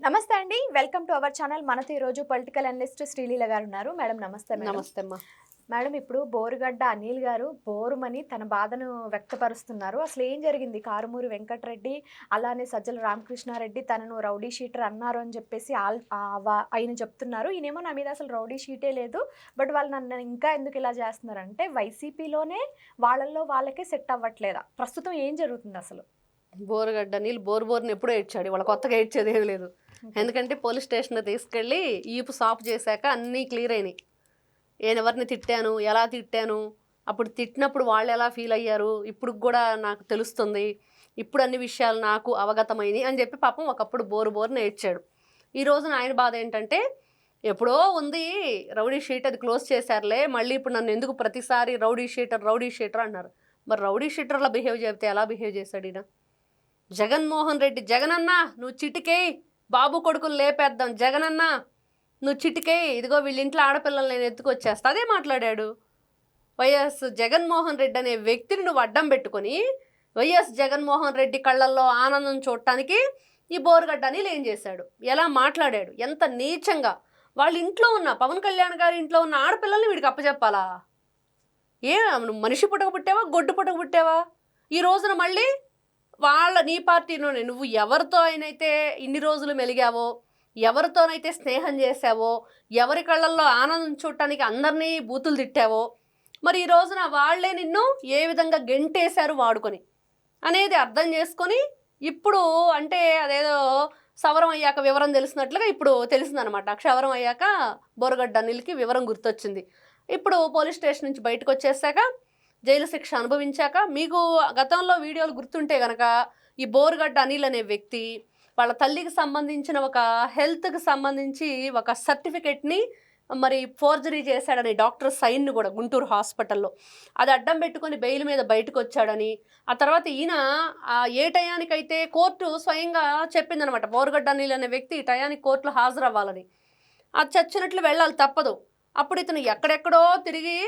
నమస్తే అండి. Welcome to our channel. మనతో ఈరోజు పొలిటికల్ అనలిస్ట్ శ్రీలీల గారు ఉన్నారు. మేడం నమస్తే మేడం. నమస్తే అమ్మా. మేడం ఇప్పుడు బోరుగడ్డ అనిల్ గారు బోరుమని తన బాధను వ్యక్తపరుస్తున్నారు. అసలు ఏం జరిగింది? కారుమూరి వెంకటరెడ్డి అలానే సజ్జల రామకృష్ణారెడ్డి తనను రౌడీ షీటర్ అన్నారు అని చెప్పేసి ఆయన చెప్తున్నారు. ఈయనేమో నా మీద అసలు రౌడీ షీటే లేదు. బట్ వాళ్ళు నన్ను ఇంకా ఎందుకు ఇలా చేస్తున్నారంటే వైసీపీలోనే వాళ్ళల్లో వాళ్ళకే సెట్ అవ్వట్లేదా? ప్రస్తుతం ఏం జరుగుతుంది అసలు? బోరుగడ్డ నీళ్ళు బోరుని ఎప్పుడో ఏడ్చాడు. వాళ్ళ కొత్తగా ఏడ్చేది ఏమి లేదు. ఎందుకంటే పోలీస్ స్టేషన్ తీసుకెళ్ళి ఈపు సాపు చేశాక అన్నీ క్లియర్ అయినాయి. నేను ఎవరిని తిట్టాను, ఎలా తిట్టాను, అప్పుడు తిట్టినప్పుడు వాళ్ళు ఎలా ఫీల్ అయ్యారు, ఇప్పుడు కూడా నాకు తెలుస్తుంది, ఇప్పుడు అన్ని విషయాలు నాకు అవగతమైనవి అని చెప్పి పాపం ఒకప్పుడు బోరుని ఏడ్చాడు. ఈ రోజున ఆయన బాధ ఏంటంటే ఎప్పుడో ఉంది రౌడీ షీట్, అది క్లోజ్ చేశారులే, మళ్ళీ ఇప్పుడు నన్ను ఎందుకు ప్రతిసారి రౌడీ షీటర్ అన్నారు. మరి రౌడీ షీటర్లా బిహేవ్ చేస్తే ఎలా బిహేవ్ చేశాడు ఈయన? జగన్మోహన్ రెడ్డి, జగనన్న నువ్వు చిటికేయి, బాబు కొడుకులు లేపేద్దాం, జగనన్న నువ్వు చిటికేయి, ఇదిగో వీళ్ళ ఇంట్లో ఆడపిల్లలు నేను ఎత్తుకొచ్చేస్తా, అదే మాట్లాడాడు. వైఎస్ జగన్మోహన్ రెడ్డి అనే వ్యక్తిని నువ్వు అడ్డం పెట్టుకొని వైఎస్ జగన్మోహన్ రెడ్డి కళ్ళల్లో ఆనందం చూడటానికి ఈ బోరుగడ్డ అనిల్ ఏం చేశాడు, ఎలా మాట్లాడాడు, ఎంత నీచంగా. వాళ్ళ ఇంట్లో ఉన్న పవన్ కళ్యాణ్ గారి ఇంట్లో ఉన్న ఆడపిల్లల్ని వీడికి అప్పచెప్పాలా? నువ్వు మనిషి పుట్టక పుట్టావా, గొడ్డు పుట్టక పుట్టావా? ఈ రోజున మళ్ళీ నీ పార్టీలోనే నువ్వు ఎవరితో అయినైతే ఇన్ని రోజులు మెలిగావో, ఎవరితోనైతే స్నేహం చేసావో, ఎవరి కళ్ళల్లో ఆనందం చూడటానికి అందరినీ బూతులు తిట్టావో, మరి ఈ రోజున వాళ్లే నిన్ను ఏ విధంగా గెంటేశారు వాడుకొని అనేది అర్థం చేసుకొని ఇప్పుడు అంటే అదేదో సవరం అయ్యాక వివరం తెలిసినట్లుగా ఇప్పుడు తెలిసిందనమాట. క్షవరం అయ్యాక బోరుగడ్డ అనిల్కి వివరం గుర్తొచ్చింది. ఇప్పుడు పోలీస్ స్టేషన్ నుంచి బయటకు వచ్చేసాక జైలు శిక్ష అనుభవించాక మీకు గతంలో వీడియోలు గుర్తుంటే కనుక ఈ బోరుగడ్డ అనిల్ అనే వ్యక్తి వాళ్ళ తల్లికి సంబంధించిన ఒక హెల్త్కి సంబంధించి ఒక సర్టిఫికెట్ని మరి ఫోర్జరీ చేశాడని డాక్టర్ సైన్ను కూడా గుంటూరు హాస్పిటల్లో అది అడ్డం పెట్టుకొని బెయిల్ మీద బయటకు వచ్చాడని, ఆ తర్వాత ఈయన ఏ టయానికైతే కోర్టు స్వయంగా చెప్పిందనమాట బోరుగడ్డ అనిల్ అనే వ్యక్తి ఈ టయానికి కోర్టులో హాజరవ్వాలని, అది చచ్చినట్లు వెళ్ళాలి తప్పదు. అప్పుడు ఇతను ఎక్కడెక్కడో తిరిగి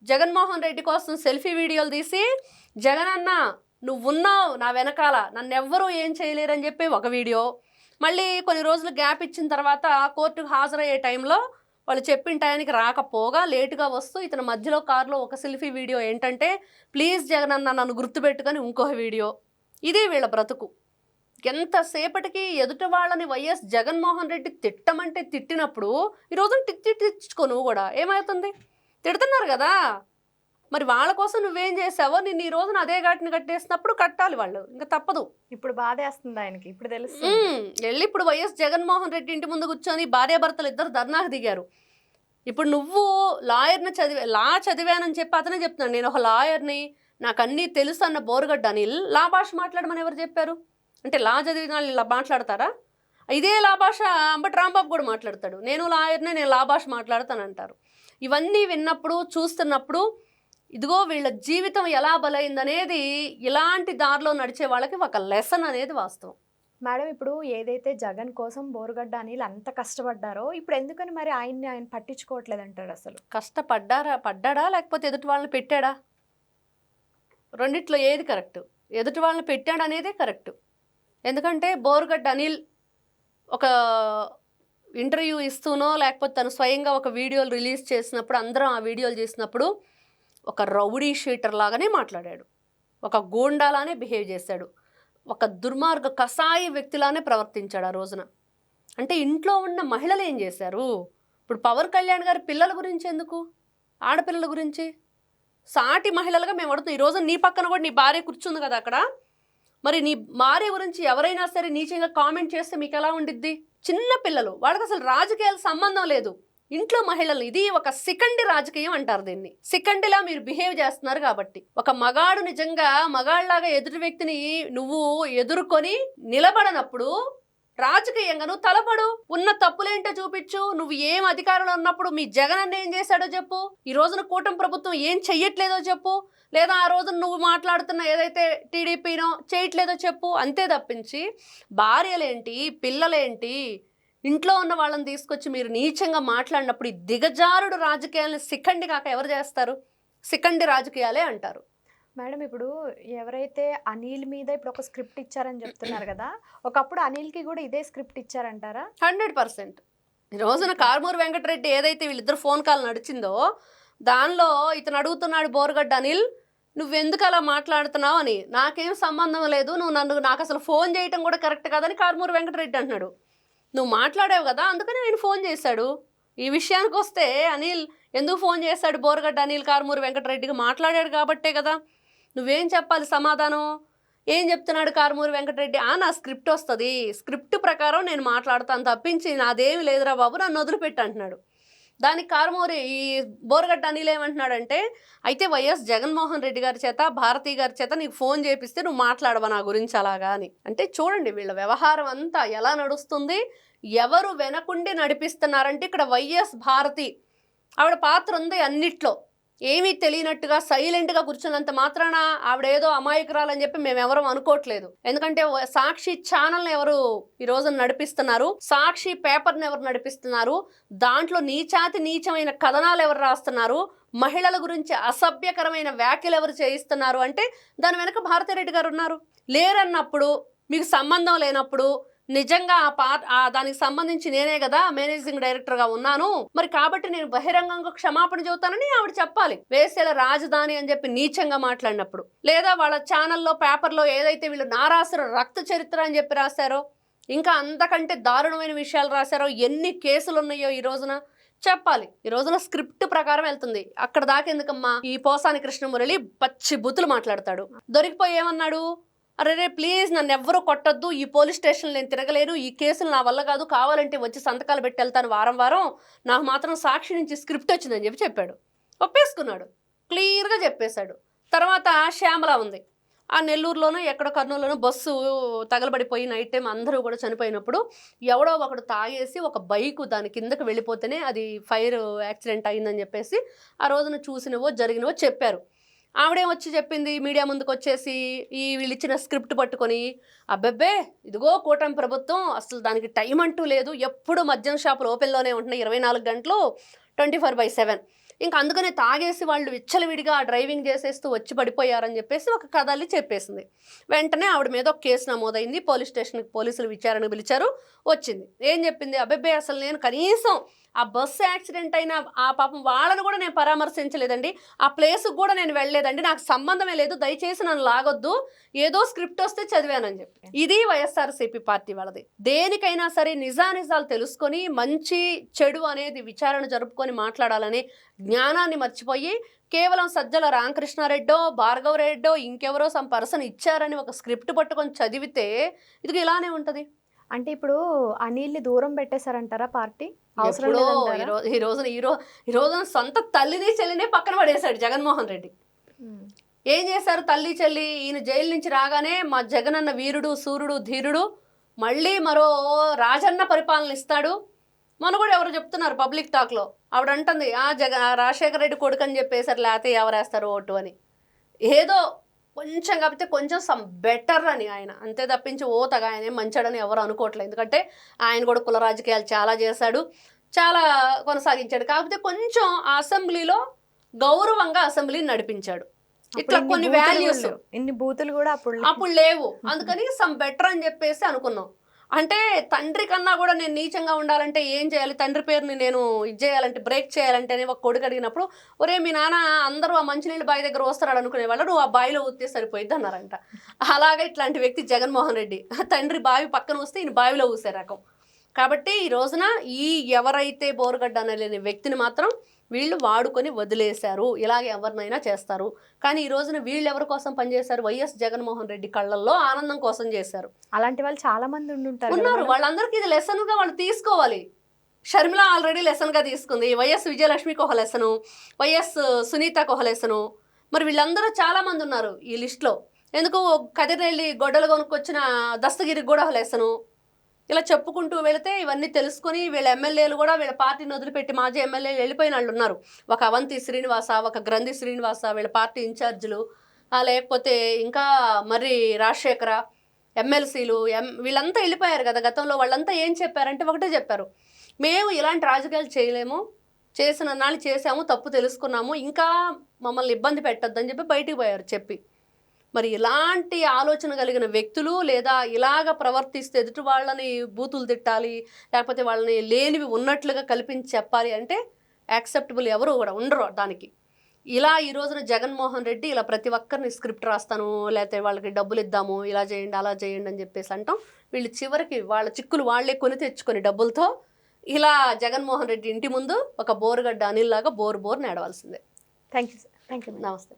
జగన్మోహన్ రెడ్డి కోసం సెల్ఫీ వీడియోలు తీసి జగనన్న నువ్వున్నావు నా వెనకాల, నన్నెవ్వరూ ఏం చేయలేరని చెప్పి ఒక వీడియో, మళ్ళీ కొన్ని రోజులు గ్యాప్ ఇచ్చిన తర్వాత కోర్టుకు హాజరయ్యే టైంలో వాళ్ళు చెప్పిన టైంకి రాకపోగా లేటుగా వస్తూ ఇతను మధ్యలో కారులో ఒక సెల్ఫీ వీడియో ఏంటంటే ప్లీజ్ జగనన్న నన్ను గుర్తుపెట్టుకొని ఇంకొక వీడియో. ఇది వీళ్ళ బ్రతుకు. ఎంతసేపటికి ఎదుటి వాళ్ళని వైఎస్ జగన్మోహన్ రెడ్డి తిట్టమంటే తిట్టినప్పుడు ఈరోజు తిట్టుకో నువ్వు కూడా ఏమవుతుంది? తిడుతున్నారు కదా, మరి వాళ్ళ కోసం నువ్వేం చేసావో నిన్ను ఈ రోజున అదే ఘాటిని కట్టేసినప్పుడు కట్టాలి వాళ్ళు, ఇంకా తప్పదు. ఇప్పుడు బాధేస్తుంది ఆయనకి, ఇప్పుడు తెలుసు. వెళ్ళి ఇప్పుడు వైఎస్ జగన్మోహన్ రెడ్డి ఇంటి ముందు కూర్చొని భార్యాభర్తలు ఇద్దరు ధర్నాకు దిగారు. ఇప్పుడు నువ్వు లా చదివానని చెప్పి అతనే చెప్తున్నాడు, నేను ఒక లాయర్ని, నాకు అన్నీ తెలుసు అన్న బోరుగడ్డ అనిల్ లా భాష మాట్లాడమని ఎవరు చెప్పారు? అంటే లా చదివిన వాళ్ళు ఇలా మాట్లాడతారా? ఇదే లా భాష అంబటి రాంబాబు కూడా మాట్లాడతాడు, నేను లాయర్నే, నేను లా భాష మాట్లాడతానంటారు. ఇవన్నీ విన్నప్పుడు చూస్తున్నప్పుడు ఇదిగో వీళ్ళ జీవితం ఎలా బలైందనేది ఇలాంటి దారిలో నడిచే వాళ్ళకి ఒక లెసన్ అనేది వాస్తవం. మేడం ఇప్పుడు ఏదైతే జగన్ కోసం బోరుగడ్డ అనిల్ అంత కష్టపడ్డారో ఇప్పుడు ఎందుకని మరి ఆయన పట్టించుకోవట్లేదు అంటారు? అసలు పడ్డాడా లేకపోతే ఎదుటి వాళ్ళని పెట్టాడా? రెండిట్లో ఏది కరెక్ట్? ఎదుటి వాళ్ళని పెట్టాడు అనేదే కరెక్ట్. ఎందుకంటే బోరుగడ్డ అనిల్ ఒక ఇంటర్వ్యూ ఇస్తూనో లేకపోతే తను స్వయంగా ఒక వీడియోలు రిలీజ్ చేసినప్పుడు అందరం ఆ వీడియోలు చేసినప్పుడు ఒక రౌడీ షీటర్ లాగానే మాట్లాడాడు, ఒక గూండాలానే బిహేవ్ చేశాడు, ఒక దుర్మార్గ కసాయి వ్యక్తిలానే ప్రవర్తించాడు ఆ రోజున. అంటే ఇంట్లో ఉన్న మహిళలు ఏం చేశారు? ఇప్పుడు పవన్ కళ్యాణ్ గారి పిల్లల గురించి ఎందుకు, ఆడపిల్లల గురించి సాటి మహిళలుగా మేము అడుగుతున్నాం. ఈరోజు నీ పక్కన కూడా నీ భార్య కూర్చుంది కదా అక్కడ, మరి నీ భార్య గురించి ఎవరైనా సరే నీచంగా కామెంట్ చేస్తే మీకు ఎలా ఉండిద్ది? చిన్న పిల్లలు, వాళ్ళకి అసలు రాజకీయాల సంబంధం లేదు, ఇంట్లో మహిళలు, ఇది ఒక సికండి రాజకీయం అంటారు దీన్ని. సికండిలా మీరు బిహేవ్ చేస్తున్నారు కాబట్టి ఒక మగాడు నిజంగా మగాళ్ళలాగా ఎదుటి వ్యక్తిని నువ్వు ఎదుర్కొని నిలబడనప్పుడు రాజకీయంగా నువ్వు తలపడు, ఉన్న తప్పులేంటో చూపించు. నువ్వు ఏం అధికారంలో ఉన్నప్పుడు మీ జగన్ అన్న ఏం చేశాడో చెప్పు, ఈ రోజున కూటమి ప్రభుత్వం ఏం చెయ్యట్లేదో చెప్పు, లేదా ఆ రోజున నువ్వు మాట్లాడుతున్న ఏదైతే టీడీపీనో చేయట్లేదో చెప్పు. అంతే తప్పించి భార్యలేంటి, పిల్లలేంటి, ఇంట్లో ఉన్న వాళ్ళని తీసుకొచ్చి మీరు నీచంగా మాట్లాడినప్పుడు ఈ దిగజారుడు రాజకీయాలను సికండి కాక ఎవరు చేస్తారు? సికండి రాజకీయాలే అంటారు. మేడం ఇప్పుడు ఎవరైతే అనిల్ మీద ఇప్పుడు ఒక స్క్రిప్ట్ ఇచ్చారని చెప్తున్నారు కదా, ఒకప్పుడు అనిల్కి కూడా ఇదే స్క్రిప్ట్ ఇచ్చారంటారా? 100%. ఈ రోజున కారుమూరి వెంకటరెడ్డి ఏదైతే వీళ్ళిద్దరు ఫోన్ కాల్ నడిచిందో దానిలో ఇతను అడుగుతున్నాడు బోరుగడ్డ అనిల్, నువ్వెందుకు అలా మాట్లాడుతున్నావు అని. నాకేం సంబంధం లేదు, నాకు అసలు ఫోన్ చేయటం కూడా కరెక్ట్ కాదని కారుమూరి వెంకటరెడ్డి అంటున్నాడు. నువ్వు మాట్లాడావు కదా అందుకని ఆయన ఫోన్ చేశాడు. ఈ విషయానికి వస్తే అనిల్ ఎందుకు ఫోన్ చేశాడు బోరుగడ్డ అనిల్ కారుమూరి వెంకటరెడ్డికి? మాట్లాడాడు కాబట్టే కదా. నువ్వేం చెప్పాలి సమాధానం? ఏం చెప్తున్నాడు కారుమూరి వెంకటరెడ్డి? నా స్క్రిప్ట్ వస్తుంది, స్క్రిప్ట్ ప్రకారం నేను మాట్లాడతాను తప్పించి నాదేమి లేదురా బాబు, నన్ను వదిలిపెట్టి అంటున్నాడు. దానికి కారుమూరి ఈ బోరుగడ్డ అనిల్ ఏమంటున్నాడంటే, అయితే వైఎస్ జగన్మోహన్ రెడ్డి గారి చేత భారతీ గారి చేత నీకు ఫోన్ చేపిస్తే నువ్వు మాట్లాడవా నా గురించి అలాగా అని. అంటే చూడండి వీళ్ళ వ్యవహారం అంతా ఎలా నడుస్తుంది, ఎవరు వెనకుండి నడిపిస్తున్నారంటే ఇక్కడ వైఎస్ భారతి ఆవిడ పాత్ర ఉంది అన్నిట్లో. ఏమీ తెలియనట్టుగా సైలెంట్గా కూర్చున్నంత మాత్రాన ఆవిడ ఏదో అమాయకురాలని చెప్పి మేము ఎవరం అనుకోవట్లేదు. ఎందుకంటే సాక్షి ఛానల్ని ఎవరు ఈ రోజు నడిపిస్తున్నారు, సాక్షి పేపర్ని ఎవరు నడిపిస్తున్నారు, దాంట్లో నీచాతి నీచమైన కథనాలు ఎవరు రాస్తున్నారు, మహిళల గురించి అసభ్యకరమైన వ్యాఖ్యలు ఎవరు చేయిస్తున్నారు అంటే దాని వెనక భారతిరెడ్డి గారు ఉన్నారు. లేరన్నప్పుడు, మీకు సంబంధం లేనప్పుడు, నిజంగా దానికి సంబంధించి నేనే కదా మేనేజింగ్ డైరెక్టర్గా ఉన్నాను, మరి కాబట్టి నేను బహిరంగంగా క్షమాపణ చెబుతానని ఆవిడ చెప్పాలి. వేసేల రాజధాని అని చెప్పి నీచంగా మాట్లాడినప్పుడు, లేదా వాళ్ళ ఛానల్లో పేపర్లో ఏదైతే వీళ్ళు నారాసుర రక్త చరిత్ర అని చెప్పి రాశారో, ఇంకా అంతకంటే దారుణమైన విషయాలు రాశారో, ఎన్ని కేసులు ఉన్నాయో ఈ రోజున చెప్పాలి. ఈ రోజున స్క్రిప్ట్ ప్రకారం వెళ్తుంది. అక్కడ దాకా ఎందుకమ్మా? ఈ పోసాని కృష్ణమురళి పచ్చి బూతులు మాట్లాడతాడు. దొరికిపోయి ఏమన్నాడు, అరే ప్లీజ్ నన్ను ఎవ్వరూ కొట్టద్దు, ఈ పోలీస్ స్టేషన్లో నేను తిరగలేను, ఈ కేసులు నా వల్ల కాదు, కావాలంటే వచ్చి సంతకాలు పెట్టి వెళ్తాను వారం వారం, నాకు మాత్రం సాక్షి నుంచి స్క్రిప్ట్ వచ్చిందని చెప్పాడు. ఒప్పేసుకున్నాడు, క్లియర్గా చెప్పేశాడు. తర్వాత శ్యామల ఉంది, ఆ నెల్లూరులోనూ ఎక్కడో కర్నూలులోనూ బస్సు తగలబడిపోయి నైట్ టైం అందరూ కూడా చనిపోయినప్పుడు ఎవడో ఒకడు తాగేసి ఒక బైకు దాని కిందకు వెళ్ళిపోతేనే అది ఫైర్ యాక్సిడెంట్ అయిందని చెప్పేసి ఆ రోజున చూసినవో జరిగినవో చెప్పారు. ఆవిడేం వచ్చి చెప్పింది మీడియా ముందుకు వచ్చేసి, వీళ్ళు ఇచ్చిన స్క్రిప్ట్ పట్టుకొని, అబ్బెబ్బే ఇదిగో కూటమి ప్రభుత్వం అసలు దానికి టైం అంటూ లేదు, ఎప్పుడు మద్యం షాపులు ఓపెన్లోనే ఉంటున్నాయి 24 గంటలు 24/7, ఇంకా అందుకనే తాగేసి వాళ్ళు విచ్చలవిడిగా డ్రైవింగ్ చేసేస్తూ వచ్చి పడిపోయారని చెప్పేసి ఒక కథల్ని చెప్పేసింది. వెంటనే ఆవిడ మీద ఒక కేసు నమోదైంది, పోలీస్ స్టేషన్కి పోలీసులు విచారణకు పిలిచారు. వచ్చింది, ఏం చెప్పింది, అబ్బెబ్బే అసలు నేను కనీసం ఆ బస్సు యాక్సిడెంట్ అయిన ఆ పాపం వాళ్ళను కూడా నేను పరామర్శించలేదండి, ఆ ప్లేస్కి కూడా నేను వెళ్ళలేదండి, నాకు సంబంధమే లేదు, దయచేసి నన్ను లాగొద్దు, ఏదో స్క్రిప్ట్ వస్తే చదివానని చెప్పి. ఇది వైఎస్ఆర్సీపీ పార్టీ వాళ్ళది. దేనికైనా సరే నిజానిజాలు తెలుసుకొని మంచి చెడు అనేది విచారణ జరుపుకొని మాట్లాడాలని జ్ఞానాన్ని మర్చిపోయి కేవలం సజ్జల రామకృష్ణారెడ్డో భార్గవ రెడ్డో ఇంకెవరో సమ్ పర్సన్ ఇచ్చారని ఒక స్క్రిప్ట్ పట్టుకొని చదివితే ఇది ఇలానే ఉంటుంది. అంటే ఇప్పుడు అనిల్ని దూరం పెట్టేశారంటారా పార్టీ? అవసరం లేదంటారా? ఈ రోజున సొంత తల్లిని చెల్లినే పక్కన పడేశాడు జగన్మోహన్ రెడ్డి. ఏం చేశారు తల్లి చెల్లి? ఈయన జైలు నుంచి రాగానే మా జగనన్న వీరుడు సూర్యుడు ధీరుడు, మళ్ళీ మరో రాజన్న పరిపాలన ఇస్తాడు. మన కూడా ఎవరు చెప్తున్నారు పబ్లిక్ టాక్లో, ఆవిడ అంటుంది రాజశేఖర రెడ్డి కొడుకు అని చెప్పేసారు, లేకపోతే ఎవరేస్తారు ఓటు అని. ఏదో కొంచెం కాకపోతే కొంచెం సమ్ బెటర్ అని ఆయన, అంతే తప్పించి ఓతగా ఆయన మంచాడని ఎవరు అనుకోవట్లేదు. ఎందుకంటే ఆయన కూడా కుల రాజకీయాలు చాలా చేశాడు, చాలా కొనసాగించాడు. కాకపోతే కొంచెం ఆ అసెంబ్లీలో గౌరవంగా అసెంబ్లీని నడిపించాడు. ఇట్లా కొన్ని వాల్యూస్, ఇన్ని బూతులు కూడా అప్పుడు లేవు, అందుకని సమ్ బెటర్ అని చెప్పేసి అనుకున్నాం. అంటే తండ్రి కన్నా కూడా నేను నీచంగా ఉండాలంటే ఏం చేయాలి, తండ్రి పేరుని నేను ఇది చేయాలంటే బ్రేక్ చేయాలంటే అని ఒక కొడుకు అడిగినప్పుడు, ఒరే మీ నాన్న అందరూ ఆ మంచినీళ్ళు బావి దగ్గర వస్తున్నాడు అనుకునేవాళ్ళు, నువ్వు ఆ బావిలో ఊస్తే సరిపోయిద్ది అన్నారంట. అలాగే ఇట్లాంటి వ్యక్తి జగన్మోహన్ రెడ్డి, తండ్రి బావి పక్కన వస్తే ఈయన బావిలో ఊసే రకం. కాబట్టి ఈ రోజున ఎవరైతే బోరుగడ్డ అనలేని వ్యక్తిని మాత్రం వీళ్ళు వాడుకొని వదిలేశారు. ఇలాగే ఎవరినైనా చేస్తారు. కానీ ఈ రోజున వీళ్ళు ఎవరి కోసం పనిచేశారు? వైఎస్ జగన్మోహన్ రెడ్డి కళ్ళల్లో ఆనందం కోసం చేశారు. అలాంటి వాళ్ళు చాలా మంది ఉన్నారు. వాళ్ళందరికీ ఇది లెసన్గా వాళ్ళు తీసుకోవాలి. షర్మిల ఆల్రెడీ లెసన్గా తీసుకుంది, వైఎస్ విజయలక్ష్మికి ఒక లెసను, వైఎస్ సునీతకు ఒక లెసను. మరి వీళ్ళందరూ చాలా మంది ఉన్నారు ఈ లిస్టులో. ఎందుకు కదిరెల్లి గొడ్డలు కొనుక్కొచ్చిన దస్తగిరికి కూడా ఒక లెసను. ఇలా చెప్పుకుంటూ వెళితే ఇవన్నీ తెలుసుకొని వీళ్ళ ఎమ్మెల్యేలు కూడా వీళ్ళ పార్టీని వదిలిపెట్టి మాజీ ఎమ్మెల్యేలు వెళ్ళిపోయిన వాళ్ళు ఉన్నారు. ఒక అవంతి శ్రీనివాస, ఒక గ్రంథి శ్రీనివాస వీళ్ళ పార్టీ ఇన్ఛార్జీలు, లేకపోతే ఇంకా మరి రాజశేఖర ఎమ్మెల్సీలు వీళ్ళంతా వెళ్ళిపోయారు కదా గతంలో. వాళ్ళంతా ఏం చెప్పారంటే ఒకటే చెప్పారు, మేము ఇలాంటి రాజకీయాలు చేయలేము, చేసిన నాళ్ళు చేసాము, తప్పు తెలుసుకున్నాము, ఇంకా మమ్మల్ని ఇబ్బంది పెట్టొద్దని చెప్పి బయటికి పోయారు చెప్పి. మరి ఇలాంటి ఆలోచన కలిగిన వ్యక్తులు లేదా ఇలాగ ప్రవర్తిస్తే ఎదుటి వాళ్ళని బూతులు తిట్టాలి, లేకపోతే వాళ్ళని లేనివి ఉన్నట్లుగా కల్పించి చెప్పాలి అంటే యాక్సెప్టబుల్ ఎవరు కూడా ఉండరు దానికి. ఇలా ఈ రోజున జగన్మోహన్ రెడ్డి ఇలా ప్రతి ఒక్కరిని స్క్రిప్ట్ రాస్తాను, లేకపోతే వాళ్ళకి డబ్బులు ఇద్దాము, ఇలా చేయండి అలా చేయండి అని చెప్పేసి అంటాం. వీళ్ళు చివరికి వాళ్ళ చిక్కులు వాళ్ళే కొని తెచ్చుకొని డబ్బులతో ఇలా జగన్మోహన్ రెడ్డి ఇంటి ముందు ఒక బోరుగడ్డ అనిల్ లాగా బోరు నడవాల్సిందే. Thank you sir. Thank you. నమస్తే.